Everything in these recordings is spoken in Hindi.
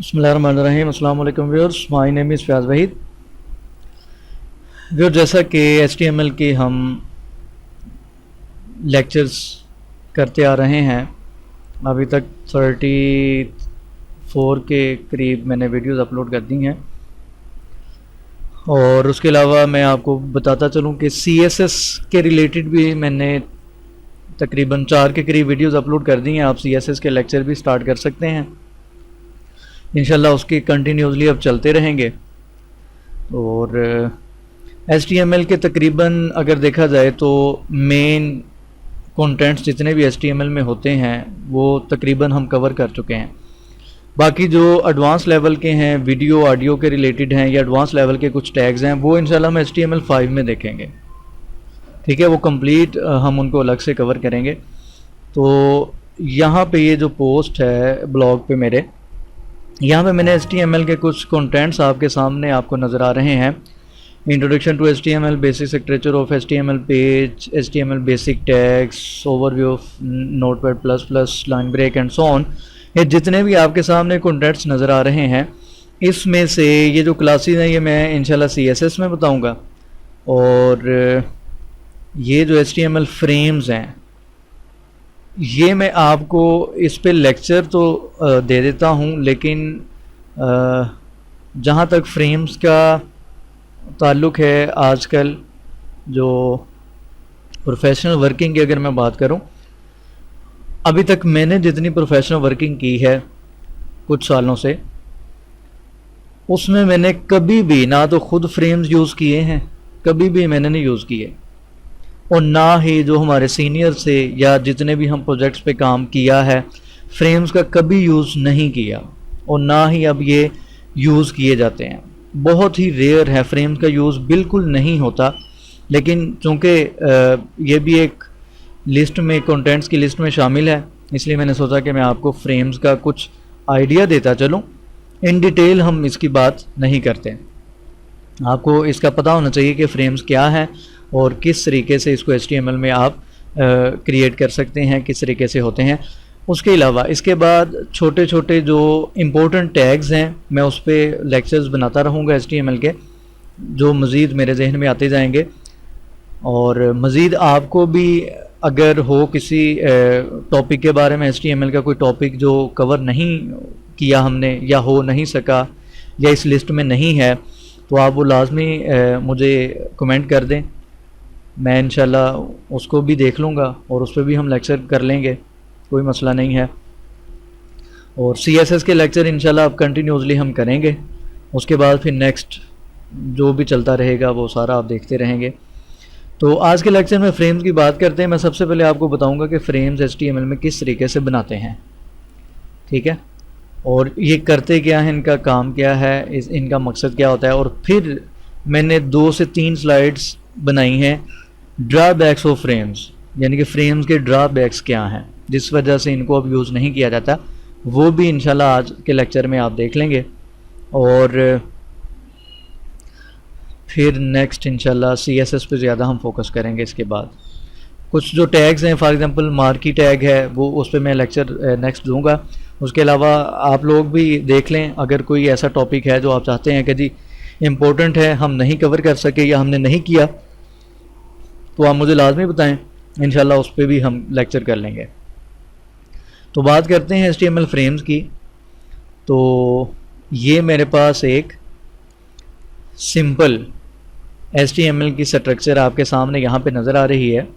बिस्मिल्लाहिर्रहमानिर्रहीम। अस्सलाम वालेकुम viewers, my name is Fayaz Waheed. Viewer, जैसा कि HTML की हम लेक्चर्स करते आ रहे हैं, अभी तक 34 के करीब मैंने वीडियोस अपलोड कर दी हैं। और उसके अलावा मैं आपको बताता चलूं कि CSS के रिलेटेड भी मैंने तकरीबन 4 के करीब वीडियोस अपलोड कर दी हैं। आप CSS के लेक्चर भी स्टार्ट कर सकते हैं, इंशाल्लाह उसकी कंटिन्यूसली अब चलते रहेंगे। और HTML के तकरीबन अगर देखा जाए तो मेन कंटेंट्स जितने भी HTML में होते हैं वो तकरीबन हम कवर कर चुके हैं। बाकी जो एडवांस लेवल के हैं, वीडियो ऑडियो के रिलेटेड हैं या एडवांस लेवल के कुछ टैग्स हैं, वो इंशाल्लाह हम HTML5 में देखेंगे। ठीक है, वो कंप्लीट हम उनको अलग से कवर करेंगे। तो यहाँ पे ये जो पोस्ट है ब्लॉग पे मेरे, यहाँ पे मैंने HTML के कुछ कंटेंट्स आपके सामने आपको नज़र आ रहे हैं। Introduction to HTML, basic structure of HTML page, HTML basic tags, overview of notepad plus plus, line break and so on. ये जितने भी आपके सामने कंटेंट्स नज़र आ रहे हैं, इसमें से ये जो क्लासेस हैं ये मैं इंशाल्लाह CSS में बताऊंगा। और ये जो HTML फ्रेम्स हैं ये मैं आपको इस पे लेक्चर तो दे देता हूँ, लेकिन जहाँ तक फ्रेम्स का ताल्लुक़ है, आजकल जो प्रोफेशनल वर्किंग की अगर मैं बात करूँ, अभी तक मैंने जितनी प्रोफेशनल वर्किंग की है कुछ सालों से, उसमें मैंने कभी भी ना तो खुद फ्रेम्स यूज़ किए हैं, कभी भी मैंने नहीं यूज़ किए, और ना ही जो हमारे सीनियर से या जितने भी हम प्रोजेक्ट्स पे काम किया है फ्रेम्स का कभी यूज़ नहीं किया, और ना ही अब ये यूज़ किए जाते हैं। बहुत ही रेयर है, फ्रेम्स का यूज़ बिल्कुल नहीं होता। लेकिन चूँकि ये भी एक लिस्ट में, कंटेंट्स की लिस्ट में शामिल है, इसलिए मैंने सोचा कि मैं आपको फ्रेम्स का कुछ आइडिया देता चलूँ। इन डिटेल हम इसकी बात नहीं करते, आपको इसका पता होना चाहिए कि फ्रेम्स क्या है और किस तरीके से इसको HTML में आप क्रिएट कर सकते हैं, किस तरीके से होते हैं। उसके अलावा इसके बाद छोटे छोटे जो इम्पोर्टेंट टैग्स हैं, मैं उस पर लेक्चर्स बनाता रहूँगा HTML के, जो मज़ीद मेरे जहन में आते जाएंगे। और मज़ीद आपको भी अगर हो किसी टॉपिक के बारे में, HTML का कोई टॉपिक जो कवर नहीं किया हमने या हो नहीं सका या इस लिस्ट में नहीं है, तो आप वो लाजमी मुझे कमेंट कर दें। मैं इंशाल्लाह उसको भी देख लूँगा और उस पर भी हम लेक्चर कर लेंगे, कोई मसला नहीं है। और CSS के लेक्चर इंशाल्लाह अब कंटिन्यूसली हम करेंगे। उसके बाद फिर नेक्स्ट जो भी चलता रहेगा वो सारा आप देखते रहेंगे। तो आज के लेक्चर में फ्रेम्स की बात करते हैं। मैं सबसे पहले आपको बताऊंगा कि फ्रेम्स HTML में किस तरीके से बनाते हैं, ठीक है, और ये करते क्या है, इनका काम क्या है, इनका मकसद क्या होता है। और फिर मैंने 2 से 3 स्लाइड्स बनाई हैं ड्रॉबैक्स ऑफ फ्रेम्स, यानी कि फ्रेम्स के ड्रॉबैक्स क्या हैं जिस वजह से इनको अब यूज़ नहीं किया जाता, वो भी इंशाल्लाह आज के लेक्चर में आप देख लेंगे। और फिर नेक्स्ट इंशाल्लाह CSS पे ज़्यादा हम फोकस करेंगे। इसके बाद कुछ जो टैग्स हैं, फॉर एग्जांपल मार्की टैग है, वो उस पर मैं लेक्चर नेक्स्ट दूंगा। उसके अलावा आप लोग भी देख लें, अगर कोई ऐसा टॉपिक है जो आप चाहते हैं कि जी इम्पोर्टेंट है, हम नहीं कवर कर सके या हमने नहीं किया, तो आप मुझे लाजमी बताएं, इंशाल्लाह उस पर भी हम लेक्चर कर लेंगे। तो बात करते हैं HTML फ्रेम्स की। तो ये मेरे पास एक सिंपल HTML की स्ट्रक्चर आपके सामने यहाँ पे नज़र आ रही है।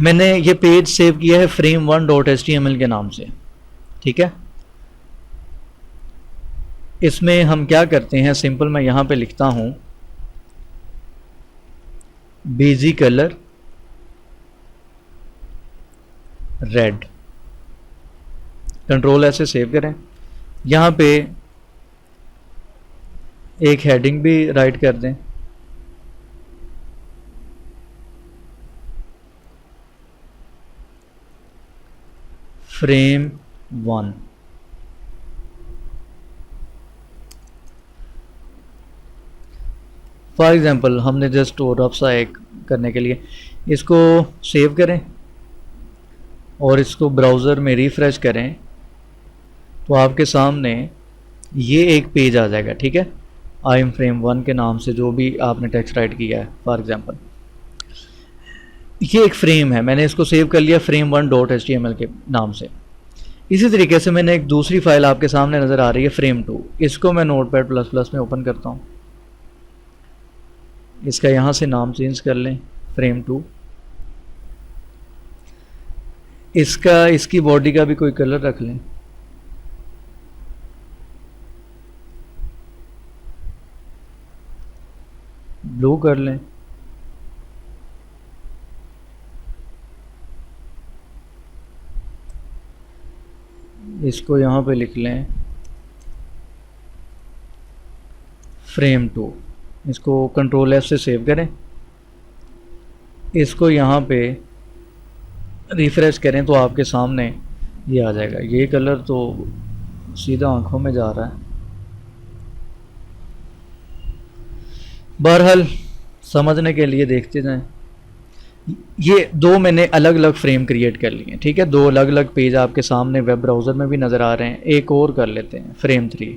मैंने ये पेज सेव किया है frame1.html के नाम से, ठीक है। इसमें हम क्या करते हैं, सिंपल मैं यहाँ पे लिखता हूँ बेजी कलर रेड, कंट्रोल ऐसे सेव करें। यहाँ पे एक हेडिंग भी राइट कर दें, frame1। फॉर एग्जांपल हमने जस्ट और रफ सा एक करने के लिए इसको सेव करें और इसको ब्राउज़र में रिफ़्रेश करें, तो आपके सामने ये एक पेज आ जाएगा, ठीक है, आई एम फ्रेम 1 के नाम से जो भी आपने टेक्स्ट राइट किया है। फॉर एग्जांपल ये एक फ्रेम है, मैंने इसको सेव कर लिया frame1.html के नाम से। इसी तरीके से मैंने एक दूसरी फाइल आपके सामने नज़र आ रही है frame2, इसको मैं notepad++ में ओपन करता हूँ। इसका यहाँ से नाम चेंज कर लें frame2। इसकी बॉडी का भी कोई कलर रख लें, ब्लू कर लें। इसको यहाँ पे लिख लें frame2। इसको Ctrl F से सेव करें, इसको यहाँ पे रिफ्रेश करें तो आपके सामने ये आ जाएगा। ये कलर तो सीधा आंखों में जा रहा है। बहरहाल समझने के लिए देखते जाएं। ये दो मैंने अलग अलग फ्रेम क्रिएट कर लिए, ठीक है, दो अलग अलग पेज आपके सामने वेब ब्राउज़र में भी नज़र आ रहे हैं। एक और कर लेते हैं frame3,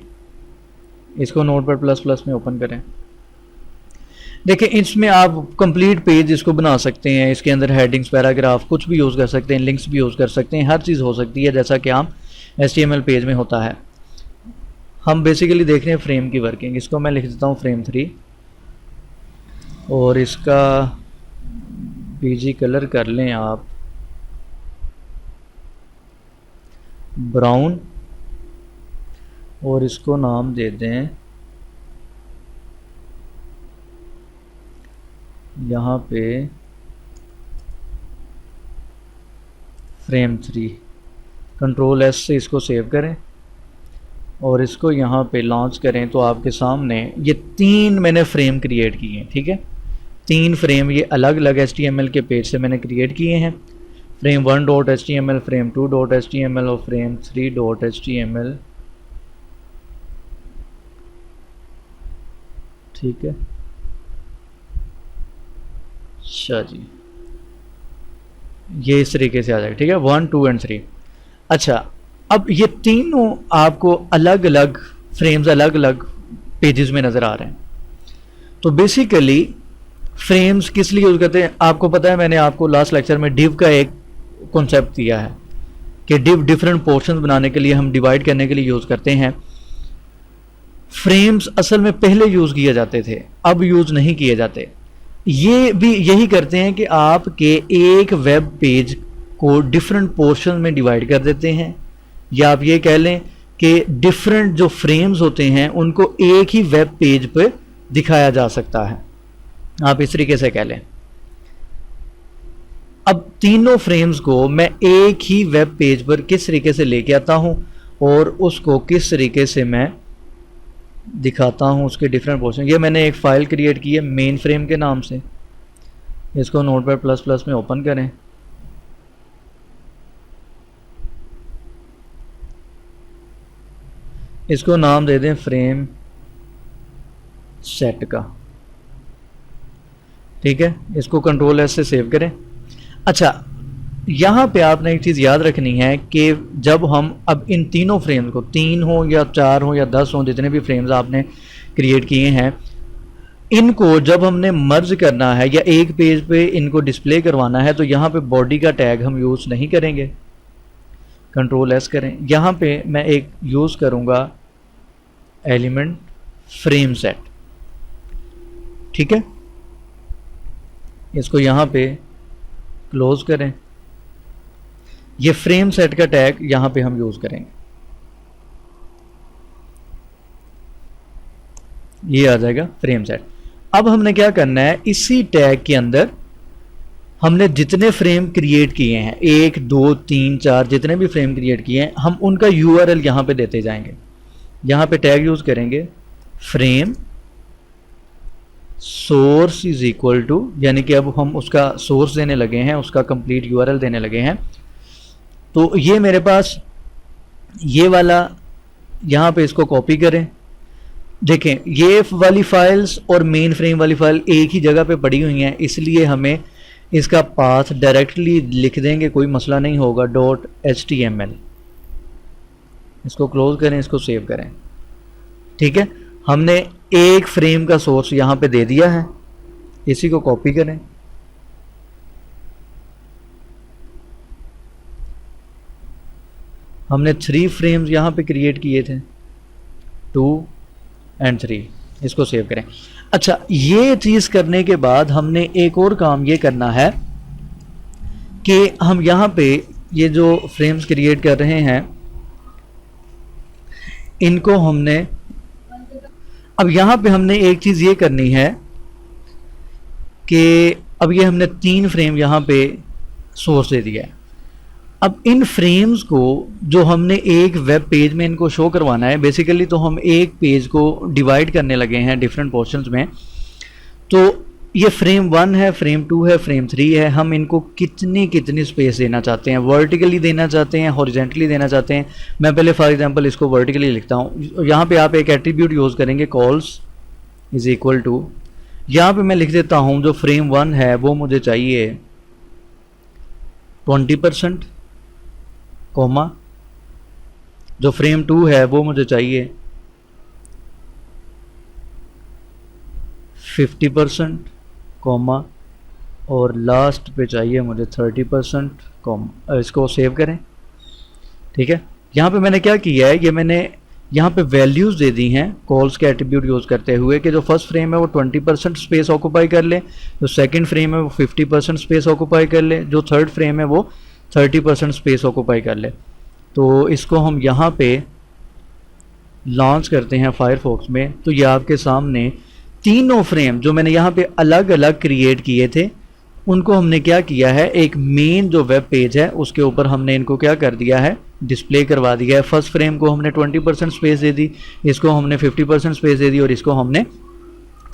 इसको notepad++ में ओपन करें। देखिए इसमें आप कंप्लीट पेज इसको बना सकते हैं, इसके अंदर हेडिंग्स, पैराग्राफ कुछ भी यूज़ कर सकते हैं, लिंक्स भी यूज़ कर सकते हैं, हर चीज़ हो सकती है जैसा कि आम HTML पेज में होता है। हम बेसिकली देख रहे हैं फ्रेम की वर्किंग। इसको मैं लिख देता हूँ frame3 और इसका पीजी कलर कर लें आप ब्राउन और इसको नाम दे दें यहाँ पे frame3। Ctrl S से इसको सेव करें और इसको यहाँ पे लॉन्च करें तो आपके सामने ये 3 मैंने फ्रेम क्रिएट किए हैं, ठीक है, 3 फ्रेम ये अलग अलग HTML के पेज से मैंने क्रिएट किए हैं। frame1.html, frame2.html और frame3.html, ठीक है। अच्छा जी, ये इस तरीके से आ जाएगा, ठीक है, 1, 2 और 3। अच्छा, अब ये तीनों आपको अलग अलग फ्रेम्स अलग अलग पेजेस में नज़र आ रहे हैं। तो बेसिकली फ्रेम्स किस लिए यूज़ करते हैं आपको पता है, मैंने आपको लास्ट लेक्चर में डिव का एक कॉन्सेप्ट दिया है कि डिव डिफरेंट पोर्शंस बनाने के लिए, हम डिवाइड करने के लिए यूज़ करते हैं। फ्रेम्स असल में पहले यूज़ किए जाते थे, अब यूज़ नहीं किए जाते। ये भी यही करते हैं कि आपके एक वेब पेज को डिफरेंट पोर्शन में डिवाइड कर देते हैं, या आप ये कह लें कि डिफरेंट जो फ्रेम्स होते हैं उनको एक ही वेब पेज पर दिखाया जा सकता है, आप इस तरीके से कह लें। अब तीनों फ्रेम्स को मैं एक ही वेब पेज पर किस तरीके से लेके आता हूं और उसको किस तरीके से मैं दिखाता हूं, उसके डिफरेंट पोर्शन। ये मैंने एक फाइल क्रिएट की है मेन फ्रेम के नाम से, इसको notepad++ में ओपन करें। इसको नाम दे दें फ्रेम सेट का, ठीक है, इसको Ctrl S से सेव करें। अच्छा, यहाँ पे आपने एक चीज़ याद रखनी है कि जब हम अब इन तीनों फ्रेम्स को, 3 हो या 4 हो या 10 हो, जितने भी फ्रेम्स आपने क्रिएट किए हैं, इनको जब हमने मर्ज करना है या एक पेज पे इनको डिस्प्ले करवाना है तो यहाँ पे बॉडी का टैग हम यूज़ नहीं करेंगे। Ctrl S करें, यहाँ पे मैं एक यूज़ करूँगा एलिमेंट फ्रेम सेट, ठीक है, इसको यहाँ पे क्लोज करें। ये फ्रेम सेट का टैग यहाँ पे हम यूज़ करेंगे, ये आ जाएगा फ्रेम सेट। अब हमने क्या करना है, इसी टैग के अंदर हमने जितने फ्रेम क्रिएट किए हैं, 1, 2, 3, 4 जितने भी फ्रेम क्रिएट किए हैं, हम उनका URL यहाँ पे देते जाएंगे। यहाँ पे टैग यूज़ करेंगे frame source is equal to, यानी कि अब हम उसका सोर्स देने लगे हैं, उसका कंप्लीट URL देने लगे हैं। तो ये मेरे पास ये वाला, यहाँ पे इसको कॉपी करें। देखें ये वाली फाइल्स और मेन फ्रेम वाली फाइल एक ही जगह पे पड़ी हुई हैं, इसलिए हमें इसका पाथ डायरेक्टली लिख देंगे, कोई मसला नहीं होगा, .html। इसको क्लोज करें, इसको सेव करें। ठीक है, हमने एक फ्रेम का सोर्स यहाँ पे दे दिया है, इसी को कॉपी करें, हमने 3 फ्रेम्स यहाँ पे क्रिएट किए थे, 2 और 3, इसको सेव करें। अच्छा, ये चीज़ करने के बाद हमने एक और काम ये करना है कि हम यहाँ पे ये जो फ्रेम्स क्रिएट कर रहे हैं इनको हमने, अब यहाँ पे हमने एक चीज़ ये करनी है कि अब ये हमने 3 फ्रेम यहाँ पे सोर्स दे दिया है। अब इन फ्रेम्स को जो हमने एक वेब पेज में इनको शो करवाना है, बेसिकली तो हम एक पेज को डिवाइड करने लगे हैं डिफरेंट पोर्शंस में। तो ये फ्रेम 1 है, फ्रेम 2 है, फ्रेम 3 है, हम इनको कितनी स्पेस देना चाहते हैं, वर्टिकली देना चाहते हैं, हॉरिजेंटली देना चाहते हैं। मैं पहले फॉर एग्जांपल इसको वर्टिकली लिखता हूँ। यहाँ पे आप एक एट्रीब्यूट यूज़ करेंगे, कॉल्स इज इक्वल टू, यहाँ पे मैं लिख देता हूँ जो फ्रेम 1 है वो मुझे चाहिए 20%, कॉमा, जो फ्रेम 2 है वो मुझे चाहिए 50%, कॉमा, और लास्ट पे चाहिए मुझे 30%, कॉमा। इसको सेव करें। ठीक है, यहाँ पे मैंने क्या किया है, ये मैंने यहाँ पे वैल्यूज़ दे दी हैं कॉल्स के एट्रीब्यूट यूज़ करते हुए कि जो फर्स्ट फ्रेम है वो 20% स्पेस ऑक्यूपाई कर ले, जो सेकंड फ्रेम है वो 50% स्पेस ऑक्यूपाई कर ले, जो थर्ड फ्रेम है वो 30% स्पेस ऑक्यूपाई कर ले। तो इसको हम यहाँ पे लॉन्च करते हैं फायरफॉक्स में। तो ये आपके सामने तीनों फ्रेम जो मैंने यहाँ पे अलग अलग क्रिएट किए थे उनको हमने क्या किया है, एक मेन जो वेब पेज है उसके ऊपर हमने इनको क्या कर दिया है, डिस्प्ले करवा दिया है। फर्स्ट फ्रेम को हमने 20% स्पेस दे दी, इसको हमने 50% स्पेस दे दी और इसको हमने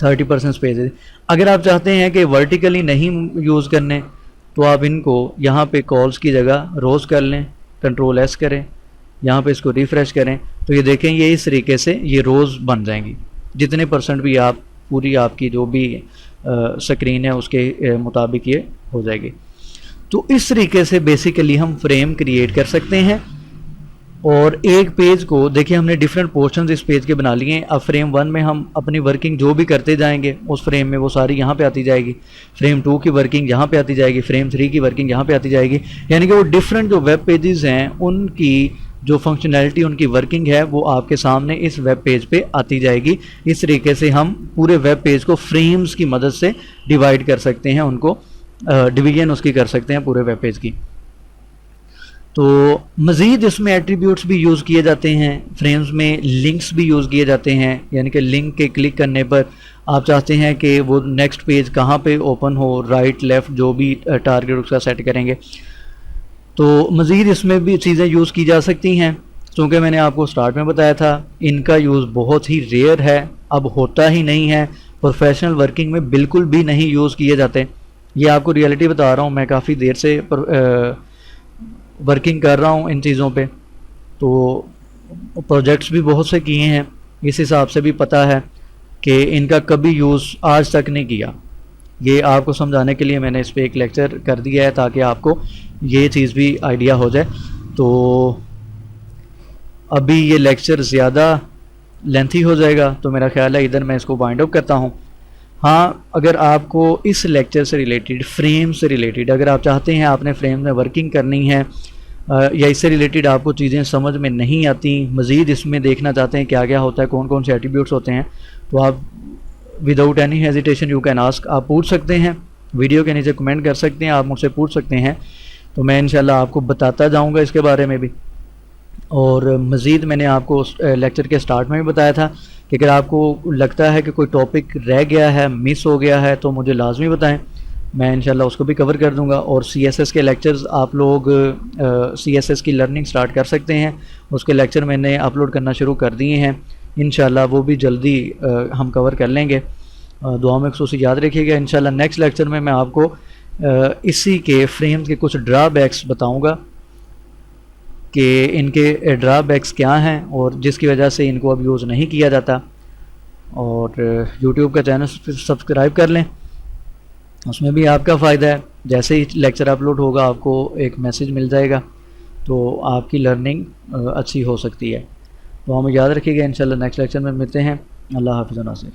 30% स्पेस दे दी। अगर आप चाहते हैं कि वर्टिकली नहीं यूज़ करने तो आप इनको यहाँ पे कॉल्स की जगह रोज़ कर लें, Ctrl+S करें, यहाँ पे इसको रिफ़्रेश करें तो ये देखें ये इस तरीके से ये रोज़ बन जाएंगी। जितने परसेंट भी आप पूरी आपकी जो भी स्क्रीन है उसके मुताबिक ये हो जाएगी। तो इस तरीके से बेसिकली हम फ्रेम क्रिएट कर सकते हैं। और एक पेज को देखिए हमने डिफरेंट पोर्शंस इस पेज के बना लिए हैं। अब फ्रेम 1 में हम अपनी वर्किंग जो भी करते जाएंगे उस फ्रेम में वो सारी यहाँ पे आती जाएगी, फ्रेम 2 की वर्किंग यहाँ पे आती जाएगी, फ्रेम 3 की वर्किंग यहाँ पे आती जाएगी। यानी कि वो डिफरेंट जो वेब पेजेस हैं उनकी जो फंक्शनैलिटी, उनकी वर्किंग है वो आपके सामने इस वेब पेज पे आती जाएगी। इस तरीके से हम पूरे वेब पेज को फ्रेम्स की मदद से डिवाइड कर सकते हैं, उनको डिवीजन उसकी कर सकते हैं पूरे वेब पेज की। तो मज़ीद इसमें एट्रीब्यूट्स भी यूज़ किए जाते हैं, फ्रेम्स में लिंक्स भी यूज़ किए जाते हैं। यानी कि लिंक के क्लिक करने पर आप चाहते हैं कि वो नेक्स्ट पेज कहाँ पे ओपन हो, राइट लेफ़्ट जो भी टारगेट उसका सेट करेंगे। तो मज़ीद इसमें भी चीज़ें यूज़ की जा सकती हैं। क्योंकि मैंने आपको स्टार्ट में बताया था इनका यूज़ बहुत ही रेयर है, अब होता ही नहीं है, प्रोफेशनल वर्किंग में बिल्कुल भी नहीं यूज़ किए जाते। ये आपको रियलिटी बता रहा हूँ, मैं काफ़ी देर से वर्किंग कर रहा हूँ इन चीज़ों पे, तो प्रोजेक्ट्स भी बहुत से किए हैं, इस हिसाब से भी पता है कि इनका कभी यूज़ आज तक नहीं किया। ये आपको समझाने के लिए मैंने इस पर एक लेक्चर कर दिया है ताकि आपको ये चीज़ भी आइडिया हो जाए। तो अभी ये लेक्चर ज़्यादा लेंथी हो जाएगा तो मेरा ख्याल है इधर मैं इसको वाइंड अप करता हूँ। हाँ, अगर आपको इस लेक्चर से रिलेटेड, फ्रेम से रिलेटेड, अगर आप चाहते हैं आपने फ्रेम में वर्किंग करनी है या इससे रिलेटेड आपको चीज़ें समझ में नहीं आती, मज़ीद इसमें देखना चाहते हैं क्या क्या होता है, कौन कौन से एट्रीब्यूट्स होते हैं, तो आप without any hesitation you can ask, आप पूछ सकते हैं, वीडियो के नीचे कमेंट कर सकते हैं, आप मुझसे पूछ सकते हैं। तो मैं इंशाल्लाह आपको बताता जाऊँगा इसके बारे में भी। और मज़ीद मैंने आपको लेक्चर के स्टार्ट में भी बताया था कि अगर आपको लगता है कि कोई टॉपिक रह गया है, मिस हो गया है, तो मुझे लाजमी बताएं, मैं इंशाल्लाह उसको भी कवर कर दूंगा। और CSS के लेक्चर्स आप लोग CSS की लर्निंग स्टार्ट कर सकते हैं, उसके लेक्चर मैंने अपलोड करना शुरू कर दिए हैं, इंशाल्लाह वो भी जल्दी हम कवर कर लेंगे। दुआ में खुसूसी याद रखिएगा। इंशाल्लाह नेक्स्ट लेक्चर में मैं आपको इसी के फ्रेम्स के कुछ ड्रॉबैक्स बताऊँगा कि इनके ड्रॉबैक्स क्या हैं और जिसकी वजह से इनको अब यूज़ नहीं किया जाता। और YouTube का चैनल सब्सक्राइब कर लें, उसमें भी आपका फ़ायदा है। जैसे ही लेक्चर अपलोड होगा आपको एक मैसेज मिल जाएगा तो आपकी लर्निंग अच्छी हो सकती है। तो हमें याद रखिएगा, इंशाल्लाह नेक्स्ट लेक्चर में मिलते हैं। अल्लाह हाफ़िज़ नासिर।